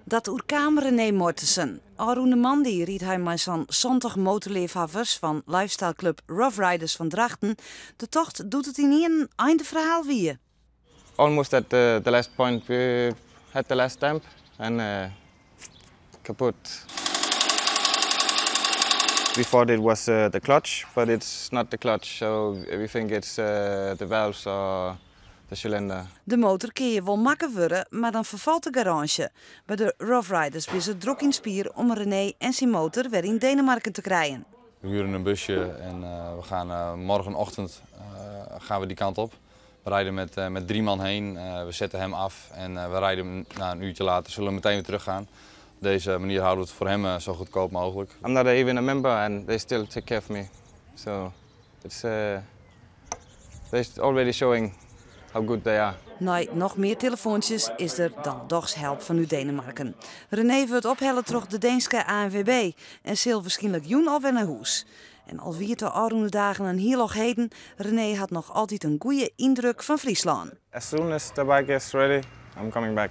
Dat oerkaam René Mortensen. Arune man die riet hij met zo'n 70 motorleefhavers van lifestyle club Rough Riders van Drachten. De tocht doet het in een einde verhaal wie. Almost at the last point we had the last stamp and kaput. We thought it was the clutch, but it's not the clutch, so we think it's the valves or the cylinder. De motor kun je wel makken worden, maar dan vervalt de garage. Bij de Rough Riders is het druk in spier om René en zijn motor weer in Denemarken te krijgen. We huren een busje en we gaan morgenochtend gaan we die kant op. We rijden met 3 man heen, we zetten hem af en we rijden een uurtje later, zullen we meteen weer teruggaan. Op deze manier houden we het voor hem zo goedkoop mogelijk. I'm not even a member and they still take care of me. So it's they're already showing how good they are. Na nog meer telefoontjes is er dan dochs help van Denemarken. René wordt ophellen terug de Deense ANWB en zal waarschijnlijk joen alweer naar huis. En al wie het de oude dagen een heel nog heden, René had nog altijd een goede indruk van Friesland. As soon as the bike is ready, I'm coming back.